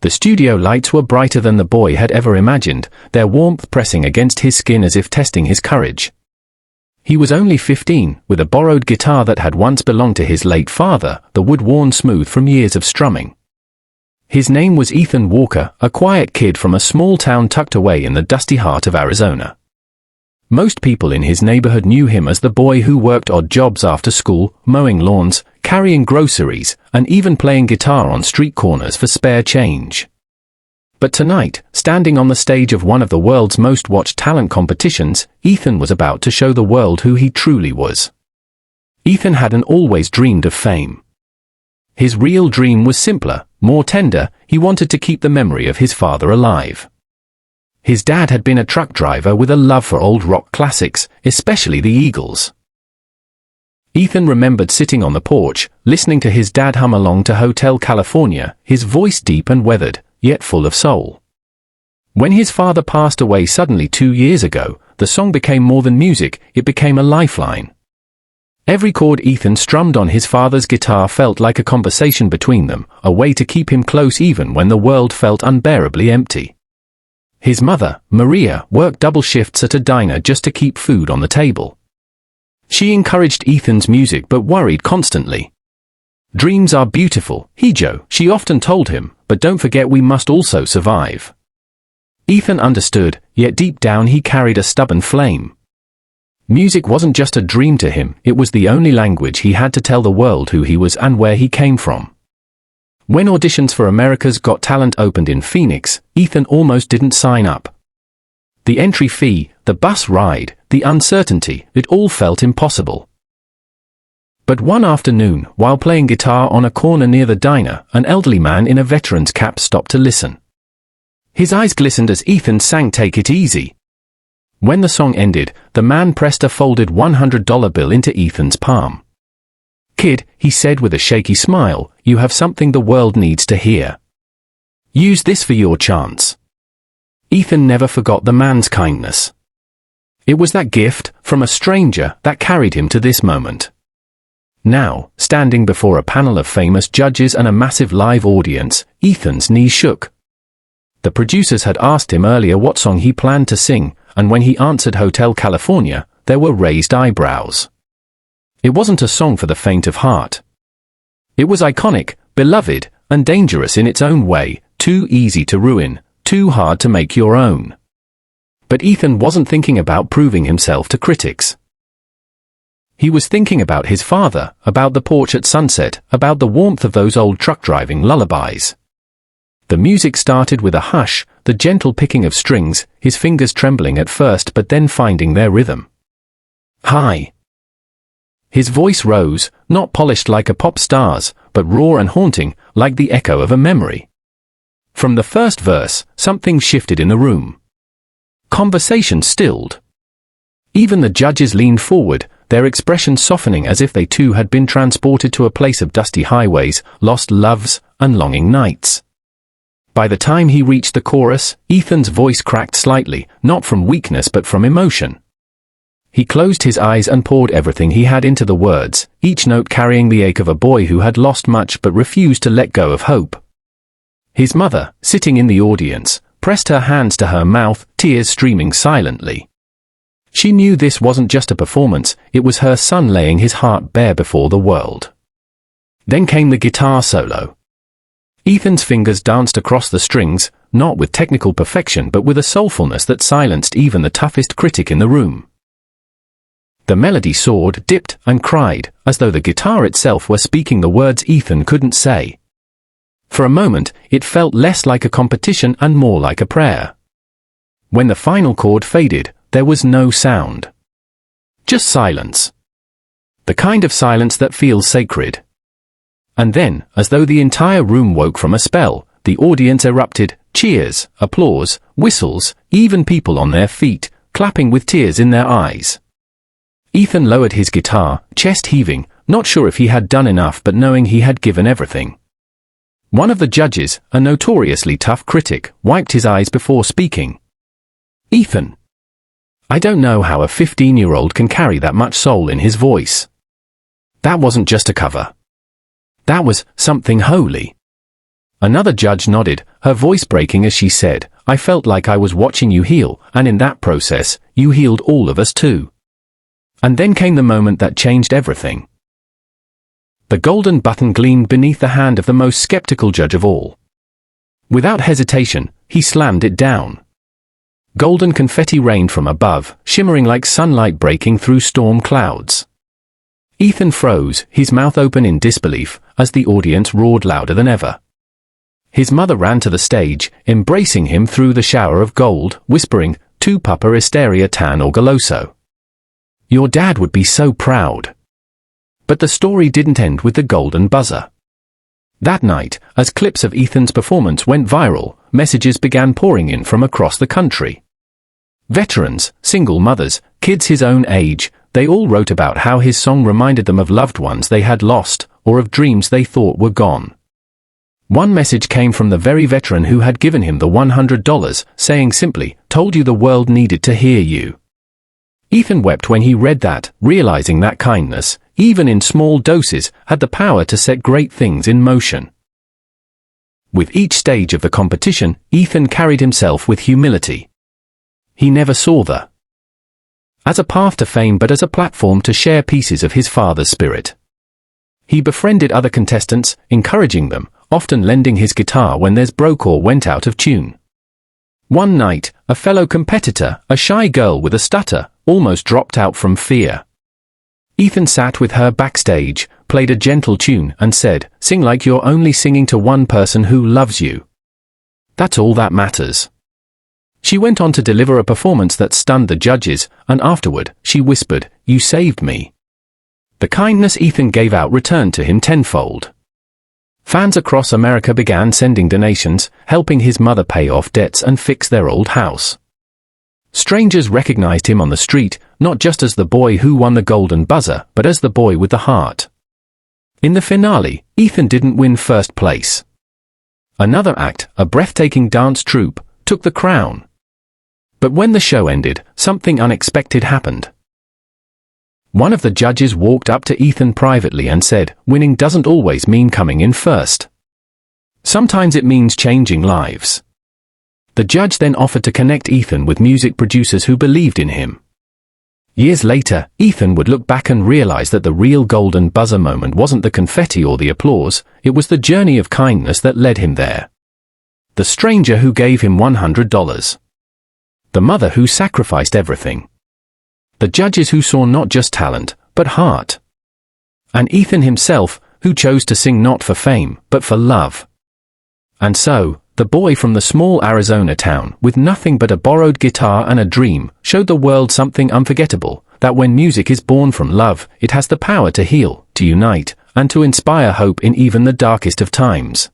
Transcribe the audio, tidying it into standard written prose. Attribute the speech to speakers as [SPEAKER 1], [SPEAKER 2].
[SPEAKER 1] The studio lights were brighter than the boy had ever imagined, their warmth pressing against his skin as if testing his courage. He was only 15, with a borrowed guitar that had once belonged to his late father, the wood worn smooth from years of strumming. His name was Ethan Walker, a quiet kid from a small town tucked away in the dusty heart of Arizona. Most people in his neighborhood knew him as the boy who worked odd jobs after school, mowing lawns, carrying groceries, and even playing guitar on street corners for spare change. But tonight, standing on the stage of one of the world's most watched talent competitions, Ethan was about to show the world who he truly was. Ethan hadn't always dreamed of fame. His real dream was simpler, more tender. He wanted to keep the memory of his father alive. His dad had been a truck driver with a love for old rock classics, especially the Eagles. Ethan remembered sitting on the porch, listening to his dad hum along to Hotel California, his voice deep and weathered, yet full of soul. When his father passed away suddenly 2 years ago, the song became more than music, it became a lifeline. Every chord Ethan strummed on his father's guitar felt like a conversation between them, a way to keep him close even when the world felt unbearably empty. His mother, Maria, worked double shifts at a diner just to keep food on the table. She encouraged Ethan's music but worried constantly. "Dreams are beautiful, she often told him, but don't forget we must also survive." Ethan understood, yet deep down he carried a stubborn flame. Music wasn't just a dream to him, it was the only language he had to tell the world who he was and where he came from. When auditions for America's Got Talent opened in Phoenix, Ethan almost didn't sign up. The entry fee, the bus ride, the uncertainty, it all felt impossible. But one afternoon, while playing guitar on a corner near the diner, an elderly man in a veteran's cap stopped to listen. His eyes glistened as Ethan sang "Take It Easy." When the song ended, the man pressed a folded $100 bill into Ethan's palm. "Kid," he said with a shaky smile, "you have something the world needs to hear. Use this for your chance." Ethan never forgot the man's kindness. It was that gift, from a stranger, that carried him to this moment. Now, standing before a panel of famous judges and a massive live audience, Ethan's knees shook. The producers had asked him earlier what song he planned to sing, and when he answered Hotel California, there were raised eyebrows. It wasn't a song for the faint of heart. It was iconic, beloved, and dangerous in its own way, too easy to ruin, too hard to make your own. But Ethan wasn't thinking about proving himself to critics. He was thinking about his father, about the porch at sunset, about the warmth of those old truck-driving lullabies. The music started with a hush, the gentle picking of strings, his fingers trembling at first but then finding their rhythm. "Hi." His voice rose, not polished like a pop star's, but raw and haunting, like the echo of a memory. From the first verse, something shifted in the room. Conversation stilled. Even the judges leaned forward, their expressions softening as if they too had been transported to a place of dusty highways, lost loves, and longing nights. By the time he reached the chorus, Ethan's voice cracked slightly, not from weakness but from emotion. He closed his eyes and poured everything he had into the words, each note carrying the ache of a boy who had lost much but refused to let go of hope. His mother, sitting in the audience, pressed her hands to her mouth, tears streaming silently. She knew this wasn't just a performance, it was her son laying his heart bare before the world. Then came the guitar solo. Ethan's fingers danced across the strings, not with technical perfection but with a soulfulness that silenced even the toughest critic in the room. The melody soared, dipped, and cried, as though the guitar itself were speaking the words Ethan couldn't say. For a moment, it felt less like a competition and more like a prayer. When the final chord faded, there was no sound. Just silence. The kind of silence that feels sacred. And then, as though the entire room woke from a spell, the audience erupted, cheers, applause, whistles, even people on their feet, clapping with tears in their eyes. Ethan lowered his guitar, chest heaving, not sure if he had done enough but knowing he had given everything. One of the judges, a notoriously tough critic, wiped his eyes before speaking. "Ethan, I don't know how a 15-year-old can carry that much soul in his voice. That wasn't just a cover. That was something holy. Another judge nodded, her voice breaking as she said, "I felt like I was watching you heal, and in that process, you healed all of us too." And then came the moment that changed everything. The golden button gleamed beneath the hand of the most skeptical judge of all. Without hesitation, he slammed it down. Golden confetti rained from above, shimmering like sunlight breaking through storm clouds. Ethan froze, his mouth open in disbelief, as the audience roared louder than ever. His mother ran to the stage, embracing him through the shower of gold, whispering, "Tu papa estaría tan orgulloso. Your dad would be so proud." But the story didn't end with the golden buzzer. That night, as clips of Ethan's performance went viral, messages began pouring in from across the country. Veterans, single mothers, kids his own age, they all wrote about how his song reminded them of loved ones they had lost, or of dreams they thought were gone. One message came from the very veteran who had given him the $100, saying simply, "Told you the world needed to hear you." Ethan wept when he read that, realizing that kindness, even in small doses, had the power to set great things in motion. With each stage of the competition, Ethan carried himself with humility. He never saw the as a path to fame but as a platform to share pieces of his father's spirit. He befriended other contestants, encouraging them, often lending his guitar when theirs broke or went out of tune. One night, a fellow competitor, a shy girl with a stutter, almost dropped out from fear. Ethan sat with her backstage, played a gentle tune, and said, "Sing like you're only singing to one person who loves you. That's all that matters." She went on to deliver a performance that stunned the judges, and afterward, she whispered, "You saved me." The kindness Ethan gave out returned to him tenfold. Fans across America began sending donations, helping his mother pay off debts and fix their old house. Strangers recognized him on the street, not just as the boy who won the golden buzzer, but as the boy with the heart. In the finale, Ethan didn't win first place. Another act, a breathtaking dance troupe, took the crown. But when the show ended, something unexpected happened. One of the judges walked up to Ethan privately and said, "Winning doesn't always mean coming in first. Sometimes it means changing lives." The judge then offered to connect Ethan with music producers who believed in him. Years later, Ethan would look back and realize that the real golden buzzer moment wasn't the confetti or the applause, it was the journey of kindness that led him there. The stranger who gave him $100. The mother who sacrificed everything. The judges who saw not just talent, but heart. And Ethan himself, who chose to sing not for fame, but for love. And so, the boy from the small Arizona town, with nothing but a borrowed guitar and a dream, showed the world something unforgettable, that when music is born from love, it has the power to heal, to unite, and to inspire hope in even the darkest of times.